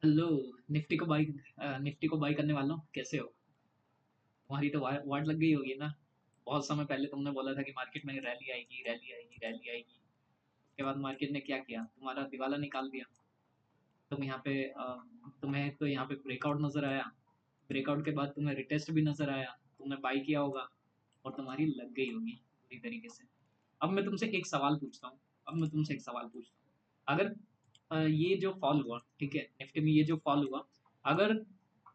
Hello. Nifty को by करने वालों, कैसे हो? तुम्हारी तो वाट लग गई होगी ना। बहुत समय पहले तुमने बोला था कि मार्केट में रैली आएगी, रैली आएगी, रैली आएगी। उसके बाद मार्केट ने क्या किया? तुम्हारा दिवाला निकाल दिया। तुम यहाँ पे तुम्हें तो यहाँ पे ब्रेकआउट नजर आया। ब्रेकआउट के बाद तुम्हें रिटेस्ट भी नजर आया। तुमने बाई किया होगा और तुम्हारी लग गई होगी पूरी तरीके से। अब मैं तुमसे एक सवाल पूछता हूँ। अगर ये जो फॉल हुआ, ठीक है, निफ्टी में ये जो फॉल हुआ, अगर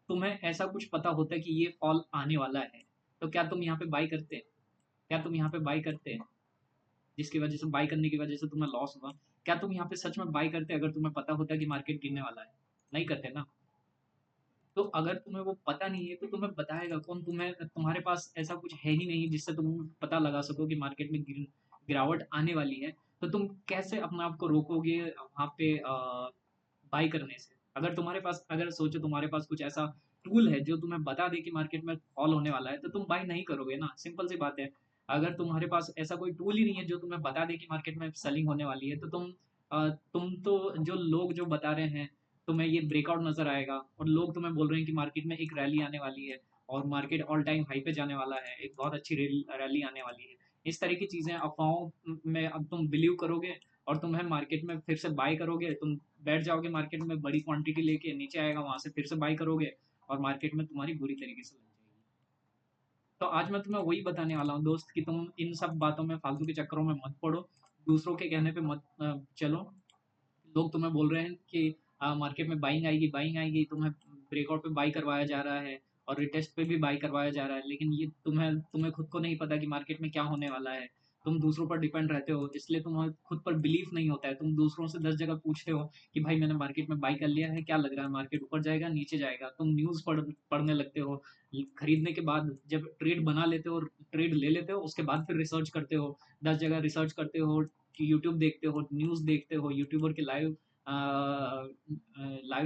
तुम्हें ऐसा कुछ पता होता है कि ये फॉल आने वाला है, तो क्या तुम यहाँ पे बाई करते? क्या तुम यहाँ पे बाई करते? जिसकी वजह से बाई करने की वजह से तुम्हें लॉस हुआ। क्या तुम यहाँ पे सच में बाई करते अगर तुम्हें पता होता कि मार्केट गिरने वाला है? नहीं करते ना। तो अगर तुम्हें वो पता नहीं है तो तुम्हें बताएगा कौन? तुम्हारे पास ऐसा कुछ है ही नहीं जिससे तुम पता लगा सको कि मार्केट में गिरावट आने वाली है। तो तुम कैसे अपने आप को रोकोगे वहां पे बाई करने से? अगर सोचो तुम्हारे पास कुछ ऐसा टूल है जो तुम्हें बता दे कि मार्केट में फॉल होने वाला है, तो तुम बाई नहीं करोगे ना। सिंपल सी बात है। अगर तुम्हारे पास ऐसा कोई टूल ही नहीं है जो तुम्हें बता दे कि मार्केट में सेलिंग होने वाली है, तो तुम तो जो लोग जो बता रहे हैं, तुम्हें ये ब्रेकआउट नजर आएगा और लोग तुम्हें बोल रहे हैं कि मार्केट में एक रैली आने वाली है और मार्केट ऑल टाइम हाई पे जाने वाला है, एक बहुत अच्छी रैली आने वाली है। इस तरह की चीजें, अफवाहों में अब तुम बिलीव करोगे और तुम्हें मार्केट में फिर से बाय करोगे। तुम बैठ जाओगे मार्केट में बड़ी क्वांटिटी लेके, नीचे आएगा वहां से फिर से बाय करोगे और मार्केट में तुम्हारी बुरी तरीके से लग जाएगी। तो आज मैं तुम्हें वही बताने वाला हूँ दोस्त, कि तुम इन सब बातों में, फालतू के चक्करों में मत पड़ो। दूसरों के कहने पे मत चलो। लोग तुम्हें बोल रहे हैं कि मार्केट में बाइंग आएगी, बाइंग आएगी, तुम्हें ब्रेकआउट पे बाई करवाया जा रहा है और रिटेस्ट पे भी बाई करवाया जा रहा है, लेकिन ये तुम्हें तुम्हें खुद को नहीं पता कि मार्केट में क्या होने वाला है। तुम दूसरों पर डिपेंड रहते हो, इसलिए तुम्हें खुद पर बिलीफ नहीं होता है। तुम दूसरों से 10 जगह पूछते हो कि भाई मैंने मार्केट में बाई कर लिया है, क्या लग रहा है, मार्केट ऊपर जाएगा, नीचे जाएगा। तुम न्यूज़ पढ़ने लगते हो। खरीदने के बाद जब ट्रेड बना लेते हो, ट्रेड ले लेते हो, उसके बाद फिर रिसर्च करते हो। 10 जगह रिसर्च करते हो, यूट्यूब देखते हो, न्यूज़ देखते हो, यूट्यूबर के लाइव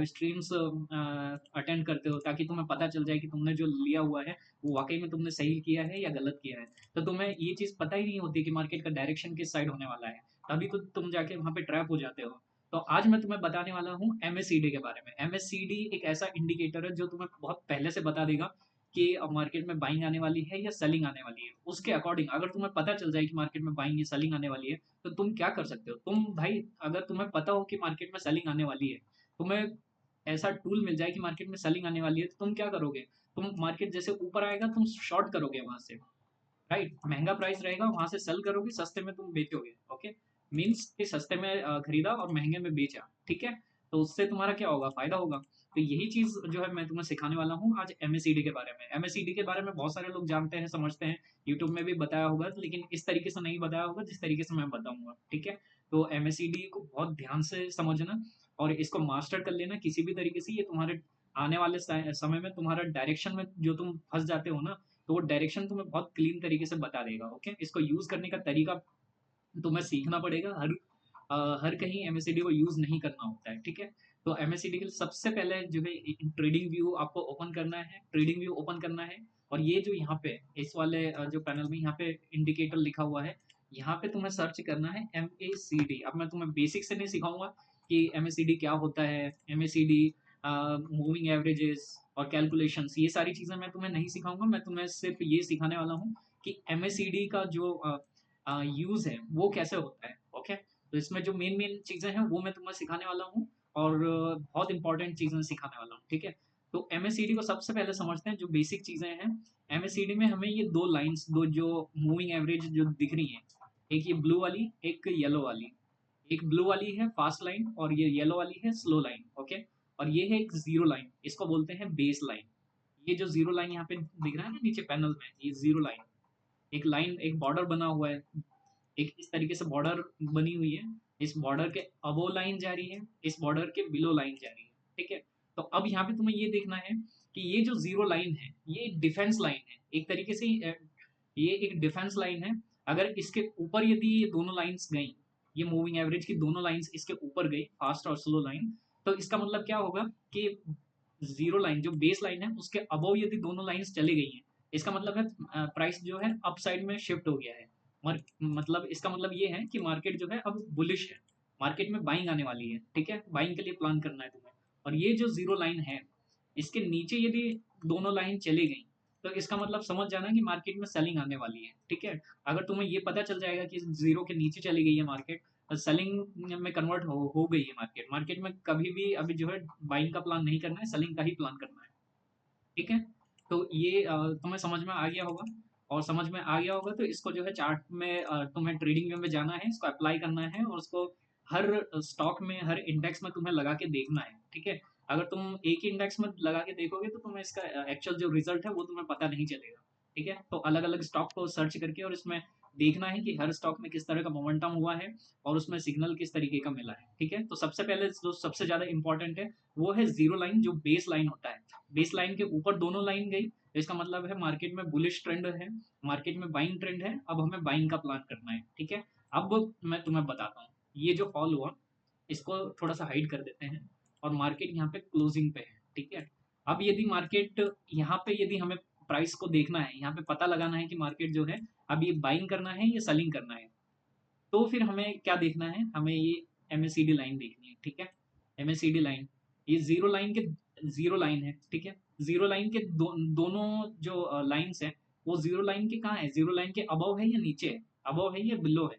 स्ट्रीम्स अटेंड करते हो, ताकि तुम्हें पता चल जाए कि तुमने जो लिया हुआ है वो वाकई में तुमने सही किया है या गलत किया है। तो तुम्हें ये चीज़ पता ही नहीं होती कि मार्केट का डायरेक्शन किस साइड होने वाला है। तभी तो तुम जाके वहाँ पे ट्रैप हो जाते हो। तो आज मैं तुम्हें बताने वाला हूँ एमएससीडी के बारे में। एमएससीडी एक ऐसा इंडिकेटर है जो तुम्हें बहुत पहले से बता देगा कि मार्केट में बाइंग आने वाली है या सेलिंग आने वाली है। उसके अकॉर्डिंग अगर तुम्हें पता चल जाए कि मार्केट में बाइंग या सेलिंग आने वाली है, तो तुम क्या कर सकते हो? तुम भाई, अगर तुम्हें पता हो कि मार्केट में सेलिंग आने वाली है, तुम्हें ऐसा टूल मिल जाए कि मार्केट में सेलिंग आने वाली है, तो तुम क्या करोगे? तुम मार्केट जैसे ऊपर आएगा तुम शॉर्ट करोगे वहां से। राइट, महंगा प्राइस रहेगा वहां से सेल करोगे, सस्ते में तुम बेचोगे। ओके, मीन्स कि सस्ते में खरीदा और महंगे में बेचा। ठीक है, तो उससे तुम्हारा क्या होगा? फायदा होगा। तो यही चीज जो है मैं तुम्हें सिखाने वाला हूँ आज एमएससीडी के बारे में। एमएससीडी के बारे में बहुत सारे लोग जानते हैं, समझते हैं, यूट्यूब में भी बताया होगा, लेकिन इस तरीके से नहीं बताया होगा जिस तरीके से मैं बताऊंगा। ठीक है, तो एमएससीडी को बहुत ध्यान से समझना और इसको मास्टर कर लेना किसी भी तरीके से। ये तुम्हारे आने वाले समय में तुम्हारा डायरेक्शन में जो तुम फंस जाते हो ना, तो वो डायरेक्शन तुम्हें बहुत क्लीन तरीके से बता देगा। ओके, इसको यूज करने का तरीका तुम्हें सीखना पड़ेगा। हर कहीं एमएससीडी को यूज नहीं करना होता है। ठीक है, तो एमएससीडी के लिए सबसे पहले जो है ट्रेडिंग व्यू आपको ओपन करना है, ट्रेडिंग व्यू ओपन करना है। और ये जो यहाँ पे इस वाले जो पैनल में यहाँ पे इंडिकेटर लिखा हुआ है, यहाँ पे तुम्हें सर्च करना है एमएसीडी। अब मैं तुम्हें बेसिक से नहीं सिखाऊंगा कि एमएसीडी क्या होता है। एमएसीडी, मूविंग एवरेजेस और कैलकुलेशंस, ये सारी चीजें मैं तुम्हें नहीं सिखाऊंगा। मैं तुम्हें सिर्फ ये सिखाने वाला हूँ कि एमएसीडी का जो यूज है वो कैसे होता है। ओके, तो इसमें जो मेन मेन चीजें हैं वो मैं तुम्हें सिखाने वाला हूँ और बहुत इंपॉर्टेंट चीजें सिखाने वाला हूँ। ठीक है, तो एमएससीडी को सबसे पहले समझते हैं, जो बेसिक चीजें हैं। एमएससीडी में हमें ये दो लाइंस, दो जो मूविंग एवरेज जो दिख रही है, एक ये ब्लू वाली, एक येलो वाली। एक ब्लू वाली है फास्ट लाइन और ये येलो वाली है स्लो लाइन। ओके, और ये है एक जीरो लाइन, इसको बोलते हैं बेस लाइन। ये जो जीरो लाइन यहाँ पे दिख रहा है ना नीचे पैनल में, ये जीरो लाइन, एक लाइन, एक बॉर्डर बना हुआ है, एक इस तरीके से बॉर्डर बनी हुई है। इस बॉर्डर के अबो लाइन जा रही है, इस बॉर्डर के बिलो लाइन जा रही है। ठीक है, तो अब यहाँ पे तुम्हें ये देखना है कि ये जो जीरो लाइन है ये डिफेंस लाइन है एक तरीके से। ये एक डिफेंस लाइन है। अगर इसके ऊपर यदि ये दोनों लाइंस गई, ये मूविंग एवरेज की दोनों लाइंस इसके ऊपर गई, फास्ट और स्लो लाइन, तो इसका मतलब क्या होगा कि जीरो लाइन जो बेस लाइन है उसके अबव यदि दोनों लाइंस चली गई हैं, इसका मतलब है प्राइस जो है अप साइड में शिफ्ट हो गया है। मतलब इसका मतलब ये है कि मार्केट जो है अब बुलिश है, मार्केट में बाइंग आने वाली है। ठीक है, बाइंग के लिए प्लान करना है तुम्हें। और ये जो जीरो लाइन है इसके नीचे यदि दोनों लाइन चली गई तो इसका मतलब समझ जाना कि मार्केट में सेलिंग आने वाली है, ठीक है। अगर तुम्हें ये पता चल जाएगा कि जीरो के नीचे चली गई है मार्केट, सेलिंग में कन्वर्ट हो गई है मार्केट, मार्केट में कभी भी अभी जो है बाइंग का प्लान नहीं करना है, सेलिंग का ही प्लान करना है, ठीक है। तो ये तुम्हें समझ में आ गया होगा, और समझ में आ गया होगा तो इसको जो है चार्ट में तुम्हें ट्रेडिंग में जाना है, इसको अप्लाई करना है और उसको हर स्टॉक में, हर इंडेक्स में तुम्हें लगा के देखना है, ठीक है। अगर तुम एक ही इंडेक्स में लगा के देखोगे तो तुम्हें इसका एक्चुअल जो रिजल्ट है वो तुम्हें पता नहीं चलेगा, ठीक है। तो अलग अलग स्टॉक को सर्च करके और इसमें देखना है कि हर स्टॉक में किस तरह का मोमेंटम हुआ है और उसमें सिग्नल किस तरीके का मिला है, ठीक है। तो सबसे पहले जो सबसे ज्यादा इंपॉर्टेंट है वो है जीरो लाइन, जो बेस लाइन होता है। बेस लाइन के ऊपर दोनों लाइन गई तो इसका मतलब है मार्केट में बुलिश ट्रेंड है, मार्केट में बाइंग ट्रेंड है, अब हमें बाइंग का प्लान करना है, ठीक है। अब मैं तुम्हें बताता हूँ, ये जो फॉल हुआ इसको थोड़ा सा हाइड कर देते हैं और मार्केट यहाँ पे क्लोजिंग पे है, ठीक है। अब यदि मार्केट यहाँ पे, यदि हमें प्राइस को देखना है, यहाँ पे पता लगाना है कि मार्केट जो है अब ये बाइंग करना है या सेलिंग करना है, तो फिर हमें क्या देखना है, हमें ये एमएसीडी लाइन देखनी है, ठीक है। एमएसीडी लाइन, ये जीरो लाइन के, जीरो लाइन है, ठीक है। जीरो लाइन के दोनों जो लाइंस है वो जीरो लाइन के कहाँ है, जीरो लाइन के अबव है या नीचे है, अबव है या बिलो है,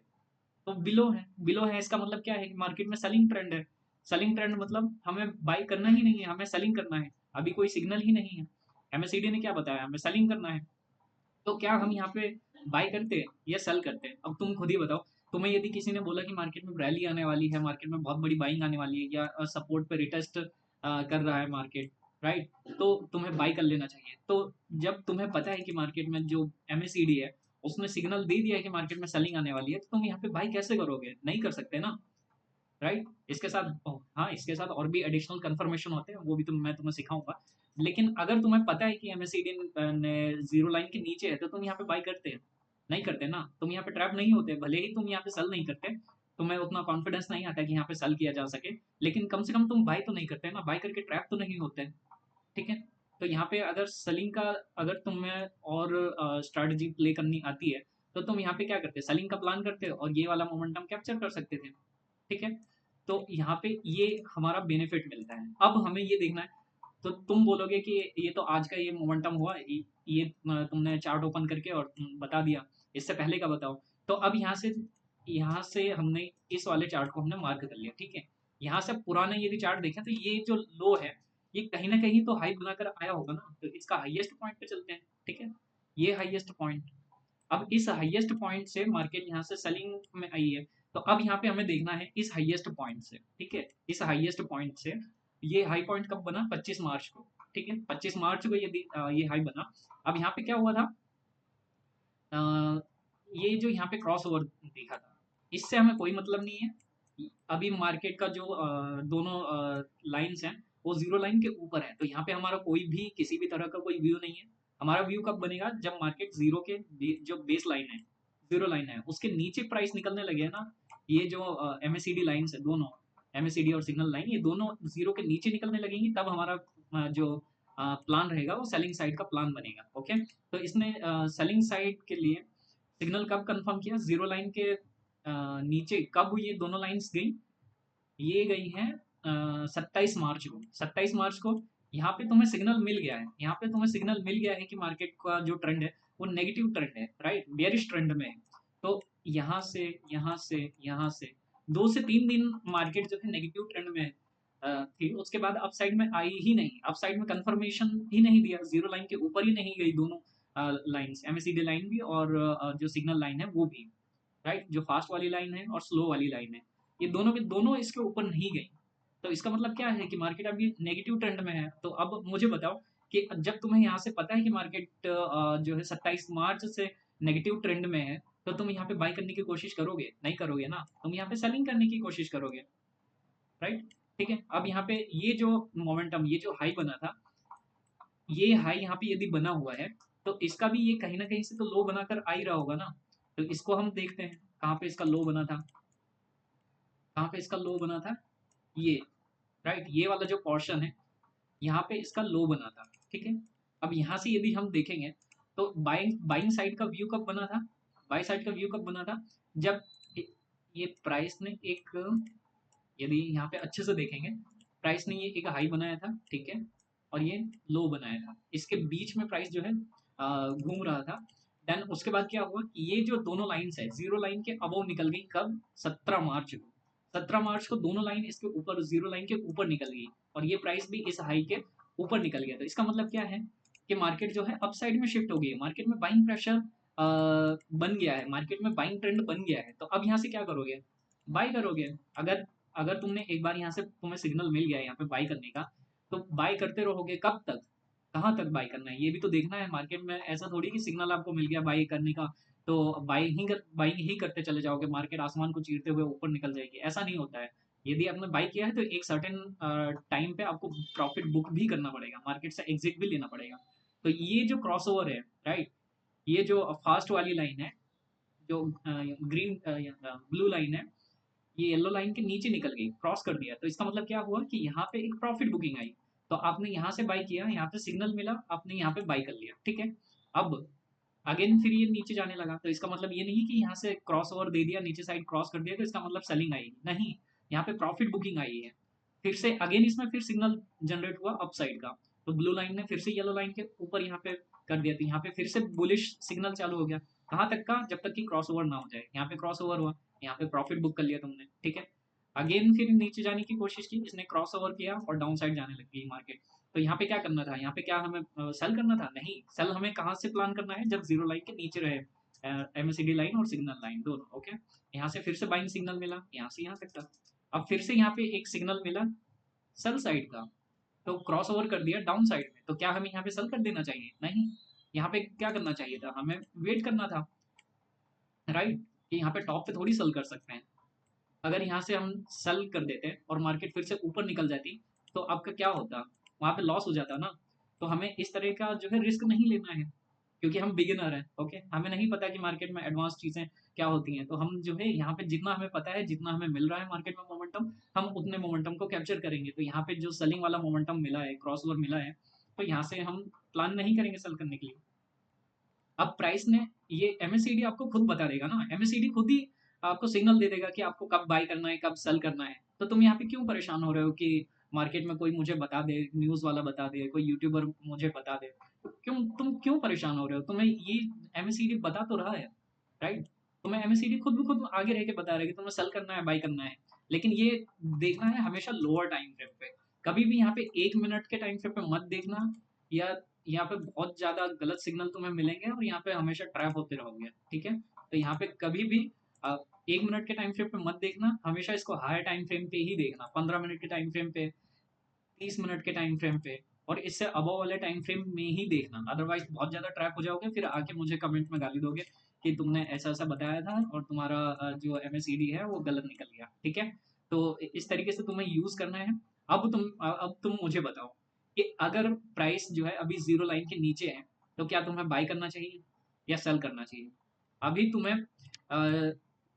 तो बिलो है। बिलो है इसका मतलब क्या है कि मार्केट में सेलिंग ट्रेंड है। सेलिंग ट्रेंड मतलब हमें बाई करना ही नहीं है, हमें सेलिंग करना है, अभी कोई सिग्नल ही नहीं है। एमएसीडी ने क्या बताया, हमें सेलिंग करना है। तो क्या हम यहाँ पे बाय करते हैं या सेल करते हैं, अब तुम खुद ही बताओ। तुम्हें यदि किसी ने बोला कि मार्केट में रैली आने वाली है, मार्केट में बहुत बड़ी बाइंग आने वाली है, या सपोर्ट पे रिटेस्ट कर रहा है मार्केट, राइट, तो तुम्हें बाई कर लेना चाहिए। तो जब तुम्हें पता है कि मार्केट में जो एमएसीडी है उसने सिग्नल दे दिया है कि मार्केट में सेलिंग आने वाली है, तो तुम यहाँ पे बाई कैसे करोगे, नहीं कर सकते ना, राइट। इसके साथ हाँ, इसके साथ और भी एडिशनल कंफर्मेशन होते हैं, वो भी मैं तुम्हें सिखाऊंगा। लेकिन अगर तुम्हें पता है कि एमएससीडी ने जीरो लाइन के नीचे है तो तुम यहाँ पे बाई करते हैं, नहीं करते ना, तुम यहाँ पे ट्रैप नहीं होते, भले ही तुम यहाँ पे सेल नहीं करते, तुम्हें उतना कॉन्फिडेंस नहीं आता कि यहाँ पे सेल किया जा सके, लेकिन कम से कम तुम बाई तो नहीं करते ना, बाई करके ट्रैप तो नहीं होते, ठीक है। तो यहाँ पे अगर सेलिंग का, अगर तुम्हें और स्ट्रेटजी प्ले करनी आती है तो तुम यहाँ पे क्या करते, सेलिंग का प्लान करते और ये वाला मोमेंटम कैप्चर कर सकते थे, ठीक है। तो यहाँ पे ये हमारा बेनिफिट मिलता है। अब हमें ये देखना है, तो तुम बोलोगे कि ये तो आज का ये मोमेंटम हुआ, ये तुमने चार्ट ओपन करके और बता दिया, इससे पहले का बताओ। तो अब यहाँ से हमने इस वाले चार्ट को हमने मार्क कर लिया, ठीक है। यहाँ से पुराने यदि चार्ट देखें तो ये जो लो है ये कहीं ना कहीं तो हाई बनाकर आया होगा ना, तो इसका हाईएस्ट पॉइंट पे चलते हैं, ठीक है। ये हाईएस्ट पॉइंट, अब इस हाईएस्ट पॉइंट से मार्केट यहाँ से सेलिंग में आई है, तो अब यहाँ पे हमें देखना है इस हाईएस्ट पॉइंट से, ठीक है। इस हाईएस्ट पॉइंट से ये हाई पॉइंट कब बना, 25 मार्च को, ठीक है। 25 मार्च को यदि ये हाई बना, अब यहाँ पे क्या हुआ था, अ, ये जो यहाँ पे क्रॉस ओवर दिखा था इससे हमें कोई मतलब नहीं है। अभी मार्केट का जो दोनों लाइंस हैं वो जीरो लाइन के ऊपर है, तो यहाँ पे हमारा कोई भी किसी भी तरह का कोई व्यू नहीं है। हमारा व्यू कब बनेगा, जब मार्केट जीरो के जो बेस लाइन है, जीरो लाइन है उसके नीचे प्राइस निकलने लगे ना, ये जो एमएसीडी लाइंस है दोनों, एमएसीडी और सिग्नल लाइन, ये दोनों जीरो के नीचे निकलने लगेंगी, तब हमारा जो प्लान रहेगा वो सेलिंग साइड का प्लान बनेगा, ओके। तो इसने सेलिंग साइड के लिए सिग्नल कब कंफर्म किया, जीरो लाइन के नीचे कब ये दोनों लाइंस गई, ये गई हैं 27 मार्च को, 27 मार्च को। यहाँ पे तुम्हें सिग्नल मिल गया है, यहाँ पे तुम्हें सिग्नल मिल गया है कि मार्केट का जो ट्रेंड है वो नेगेटिव ट्रेंड है, राइट, बेयरिश ट्रेंड में है। तो यहाँ से, यहाँ से, यहाँ से 2 से 3 दिन मार्केट जो है नेगेटिव ट्रेंड में थी, उसके बाद अपसाइड में आई ही नहीं, अपसाइड में कंफर्मेशन ही नहीं दिया, जीरो लाइन के ऊपर ही नहीं गई दोनों लाइंस, एमएसीडी लाइन भी और जो सिग्नल लाइन है वो भी, राइट, जो फास्ट वाली लाइन है और स्लो वाली लाइन है, ये दोनों के दोनों इसके ऊपर नहीं गई। तो इसका मतलब क्या है कि मार्केट अभी नेगेटिव ट्रेंड में है। तो अब मुझे बताओ कि जब तुम्हें यहाँ से पता है कि मार्केट जो है 27 मार्च से नेगेटिव ट्रेंड में है, तो तुम यहाँ पे बाई करने की कोशिश करोगे, नहीं करोगे ना, तुम यहाँ पे सेलिंग करने की कोशिश करोगे, राइट, ठीक है। अब यहाँ पे ये जो मोमेंटम, ये जो हाई बना था, ये हाई यहाँ पे यदि बना हुआ है तो इसका भी ये कहीं ना कहीं से तो लो बनाकर आ ही रहा होगा ना। तो इसको हम देखते हैं कहाँ पे इसका लो बना था, कहाँ पे इसका लो बना था, ये, राइट, ये वाला जो पोर्शन है यहाँ पे इसका लो बना था, ठीक है। अब यहाँ से यदि हम देखेंगे तो बाइंग बाइंग साइड का व्यू कब बना था, बाई साइड का व्यू कब बना था, जब ये प्राइस ने एक, यदि यहाँ पे अच्छे से देखेंगे प्राइस ने ये एक हाई बनाया था, ठीक है, और ये लो बनाया था, इसके बीच में प्राइस जो है घूम रहा था। देन उसके बाद क्या हुआ कि ये जो दोनों लाइन्स है जीरो लाइन के अबव निकल गई, कब? 17 मार्च को। 17 मार्च को दोनों लाइन इसके ऊपर, जीरो लाइन के ऊपर निकल गई, और ये प्राइस भी इस हाई के ऊपर निकल गया। तो इसका मतलब क्या है कि मार्केट जो है अपसाइड में शिफ्ट हो गई है, मार्केट में बाइंग प्रेशर बन गया है, मार्केट में बाइंग ट्रेंड बन गया है। तो अब यहाँ से क्या करोगे? बाय करोगे। अगर अगर तुमने एक बार यहाँ से तुम्हें सिग्नल मिल गया यहाँ पे बाय करने का, तो बाय करते रहोगे कब तक? कहाँ तक बाय करना है ये भी तो देखना है। मार्केट में ऐसा थोड़ी कि सिग्नल आपको मिल गया बाय करने का तो बाइंग ही करते चले जाओगे, मार्केट आसमान को चीरते हुए ऊपर निकल जाएगी, ऐसा नहीं होता है। यदि आपने बाय किया है तो एक सर्टेन टाइम पे आपको प्रॉफिट बुक भी करना पड़ेगा, मार्केट से एग्जिट भी लेना पड़ेगा। तो ये जो क्रॉसओवर है, राइट, ये जो फास्ट वाली लाइन है, जो ग्रीन ब्लू लाइन है, ये येलो लाइन के नीचे निकल गई, क्रॉस कर दिया। तो इसका मतलब क्या हुआ कि यहाँ पे एक प्रॉफिट बुकिंग आई। तो आपने यहाँ से बाय किया, यहाँ पे सिग्नल मिला, आपने यहाँ पे बाय कर लिया, ठीक है। अब अगेन फिर ये नीचे जाने लगा, तो इसका मतलब ये नहीं कि यहाँ से क्रॉस ओवर दे दिया, नीचे साइड क्रॉस कर दिया तो इसका मतलब सेलिंग आएगी, नहीं। यहाँ पे प्रॉफिट बुकिंग आई है। फिर से अगेन इसमें फिर सिग्नल जनरेट हुआ अप साइड का, तो ब्लू लाइन ने फिर से येलो लाइन के ऊपर यहाँ पे कर दिया, तो यहाँ पे फिर से बुलिश सिग्नल चालू हो गया। कहाँ तक का? जब तक कि क्रॉस ओवर ना हो जाए। यहाँ पे क्रॉस ओवर हुआ, यहाँ पे प्रॉफिट बुक कर लिया तुमने, ठीक है। अगेन फिर नीचे जाने की कोशिश की, इसने क्रॉस ओवर किया और डाउन साइड जाने लग गई मार्केट। तो यहाँ पे क्या करना था? यहाँ पे क्या हमें सेल करना था? नहीं, सेल हमें कहाँ से प्लान करना है? जब जीरो लाइन के नीचे रहे एमएससीडी लाइन और सिग्नल लाइन दोनों, ओके। यहाँ से फिर से बाइंग सिग्नल मिला, यहाँ से यहाँ तक था। अब फिर से यहाँ पे एक सिग्नल मिला सेल साइड का, तो क्रॉस ओवर कर दिया डाउन साइड में। तो क्या हमें यहाँ पे सेल कर देना चाहिए? नहीं, यहाँ पे क्या करना चाहिए था? हमें वेट करना था, राइट, कि यहाँ पे टॉप पे थोड़ी सेल कर सकते हैं। अगर यहाँ से हम सेल कर देते और मार्केट फिर से ऊपर निकल जाती, तो आपका क्या होता? वहाँ पे लॉस हो जाता ना। तो हमें इस तरह का जो है रिस्क नहीं लेना है, क्योंकि हम बिगिनर हैं, ओके। हमें नहीं पता कि मार्केट में एडवांस चीज़ें क्या होती हैं। तो हम जो है यहाँ पे जितना हमें पता है, जितना हमें मिल रहा है मार्केट में मोमेंटम, हम उतने मोमेंटम को कैप्चर करेंगे। तो यहाँ पे जो सेलिंग वाला मोमेंटम मिला है, क्रॉस ओवर मिला है, तो यहाँ से हम प्लान नहीं करेंगे सेल करने के लिए। अब प्राइस ने, ये एमएससीडी आपको खुद बता देगा ना, एमएससीडी खुद ही आपको सिग्नल दे देगा कि आपको कब बाय करना है, कब सेल करना है। तो तुम यहाँ पे क्यों परेशान हो रहे हो कि मार्केट में कोई मुझे बता दे, न्यूज़ वाला बता दे, कोई यूट्यूबर मुझे बता दे? तुम क्यों परेशान हो रहे हो? तुम्हें ये एमएससीडी बता तो रहा है, राइट। तुम्हें एमएससीडी खुद ब खुद आगे रह के बता रहा है कि तुम्हें सेल करना है, बाय करना है। लेकिन ये देखना है हमेशा लोअर टाइम फ्रेम पे। कभी भी यहाँ पे 1 मिनट के टाइम फ्रेम पे मत देखना, या यहाँ पे बहुत ज़्यादा गलत सिग्नल तुम्हें मिलेंगे और यहाँ पे हमेशा ट्रैप होते रहोगे, ठीक है। तो यहाँ पे कभी भी 1 मिनट के टाइम फ्रेम पे मत देखना, हमेशा इसको हायर टाइम फ्रेम पे ही देखना, 15 मिनट के टाइम फ्रेम पे, 30 मिनट के टाइम फ्रेम पे, और इससे अबव वाले टाइम फ्रेम में ही देखना। अदरवाइज बहुत ज़्यादा ट्रैप हो जाओगे, फिर आके मुझे कमेंट में गाली दोगे कि तुमने ऐसा ऐसा बताया था और तुम्हारा जो एमएसईडी है वो गलत निकल गया, ठीक है। तो इस तरीके से तुम्हें यूज़ करना है। अब तुम मुझे बताओ कि अगर प्राइस जो है अभी जीरो लाइन के नीचे है, तो क्या तुम्हें बाय करना चाहिए या सेल करना चाहिए? अभी तुम्हें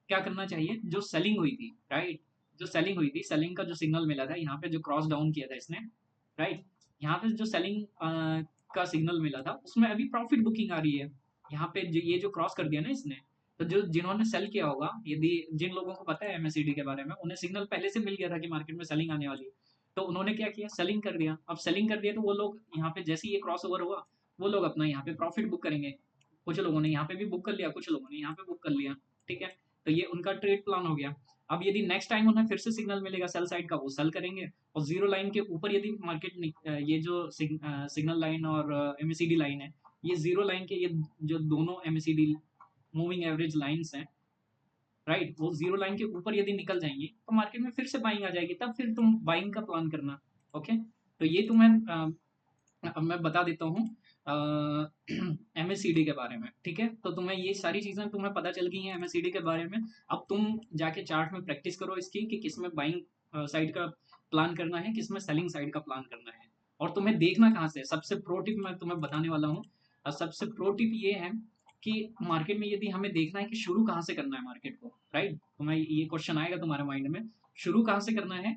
क्या करना चाहिए? जो सेलिंग हुई थी, राइट, जो सेलिंग हुई थी, सेलिंग का जो सिग्नल मिला था यहाँ पे, जो क्रॉस डाउन किया था इसने, राइट, यहाँ पे जो सेलिंग का सिग्नल मिला था उसमें अभी प्रॉफिट बुकिंग आ रही है। यहाँ पे ये जो क्रॉस कर दिया ना इसने, तो जो जिन्होंने सेल किया होगा, यदि जिन लोगों को पता है एमएससीडी के बारे में, उन्हें सिग्नल पहले से मिल गया था कि मार्केट में सेलिंग आने वाली है। तो उन्होंने क्या किया? सेलिंग कर दिया। अब सेलिंग कर दिया तो वो लोग यहाँ पे जैसे ही ये क्रॉस ओवर हुआ, वो लोग अपना यहाँ पे प्रॉफिट बुक करेंगे। कुछ लोगों ने यहाँ पे भी बुक कर लिया, कुछ लोगों ने यहाँ पे बुक कर लिया, ठीक है। तो ये उनका ट्रेड प्लान हो गया। अब यदि नेक्स्ट टाइम उन्हें फिर से सिग्नल मिलेगा सेल साइड का, वो सेल करेंगे। और जीरो लाइन के ऊपर यदि मार्केट ये जो सिग्नल लाइन और एमएससीडी लाइन है, ये जीरो लाइन के, ये जो दोनों एमएससीडी मूविंग एवरेज लाइंस हैं, राइट, वो जीरो लाइन के ऊपर यदि निकल जाएंगी तो मार्केट में फिर से बाइंग आ जाएगी, तब फिर तुम बाइंग का प्लान करना, ओके। तो ये तुम्हें अब मैं बता देता हूँ एमएससीडी के बारे में, ठीक है। तो तुम्हें ये सारी चीज़ें तुम्हें पता चल गई हैं एमएससीडी के बारे में। अब तुम जाके चार्ट में प्रैक्टिस करो इसकी कि किसमें बाइंग साइड का प्लान करना है, किसमें सेलिंग साइड का प्लान करना है। और तुम्हें देखना कहाँ से, सबसे प्रो टिप मैं तुम्हें बताने वाला हूँ। सबसे प्रो टिप ये है कि मार्केट में यदि हमें देखना है कि शुरू कहाँ से करना है मार्केट को, राइट, तुम्हें ये क्वेश्चन आएगा तुम्हारे माइंड में, शुरू कहाँ से करना है।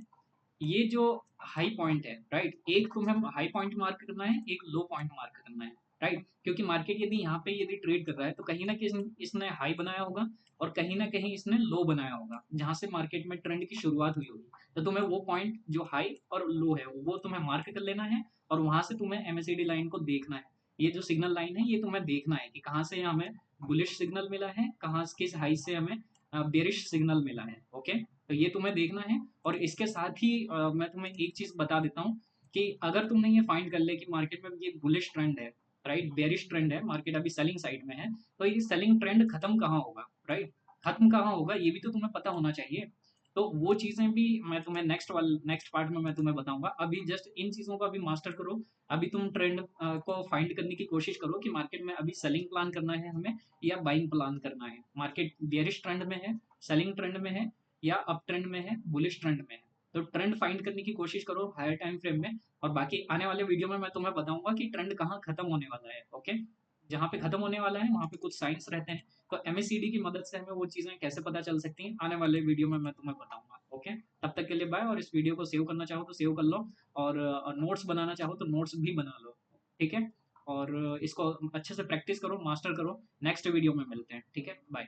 ये जो हाई पॉइंट है, राइट, एक तुम्हें हाई पॉइंट मार्क करना है, एक लो पॉइंट मार्क करना है, राइट? क्योंकि मार्केट यदि यहाँ पे यदि ट्रेड कर रहा है तो कहीं ना कहीं इसने हाई बनाया होगा और कहीं ना कहीं इसने लो बनाया होगा, जहां से मार्केट में ट्रेंड की शुरुआत हुई होगी। तो तुम्हें वो पॉइंट जो हाई और लो है वो तुम्हें मार्क कर लेना है, और वहां से तुम्हें एमएससीडी लाइन को देखना है। ये जो सिग्नल लाइन है ये तुम्हें देखना है कि कहाँ से हमें बुलिश सिग्नल मिला है, कहाँ किस हाई से हमें बेरिश सिग्नल मिला है। ओके, तो ये तुम्हें देखना है। और इसके साथ ही मैं तुम्हें एक चीज बता देता हूँ कि अगर तुमने ये फाइंड कर ले कि मार्केट में ये बुलिश ट्रेंड है, राइट, बेरिश ट्रेंड है, मार्केट अभी सेलिंग साइड में है, तो ये सेलिंग ट्रेंड खत्म कहाँ होगा, राइट, खत्म कहाँ होगा ये भी तो तुम्हें पता होना चाहिए। तो वो चीजें भी मैं तुम्हें नेक्स्ट पार्ट में मैं तुम्हें बताऊंगा। अभी जस्ट इन चीजों को अभी मास्टर करो। अभी तुम ट्रेंड को फाइंड करने की कोशिश करो कि मार्केट में अभी सेलिंग प्लान करना है हमें या बाइंग प्लान करना है। मार्केट बेरिश ट्रेंड में है, सेलिंग ट्रेंड में है, या अप ट्रेंड में है, बुलिश ट्रेंड में है। तो ट्रेंड फाइंड करने की कोशिश करो हायर टाइम फ्रेम में। और बाकी आने वाले वीडियो में मैं तुम्हें बताऊंगा कि ट्रेंड कहाँ खत्म होने वाला है। ओके, जहाँ पे खत्म होने वाला है वहाँ पे कुछ साइंस रहते हैं। तो एमएससीडी की मदद से हमें वो चीजें कैसे पता चल सकती हैं आने वाले वीडियो में मैं तुम्हें बताऊंगा। ओके, तब तक के लिए बाय। और इस वीडियो को सेव करना चाहो तो सेव कर लो, और नोट्स बनाना चाहो तो नोट्स भी बना लो। ठीक है, और इसको अच्छे से प्रैक्टिस करो, मास्टर करो। नेक्स्ट वीडियो में मिलते हैं। ठीक है, बाय।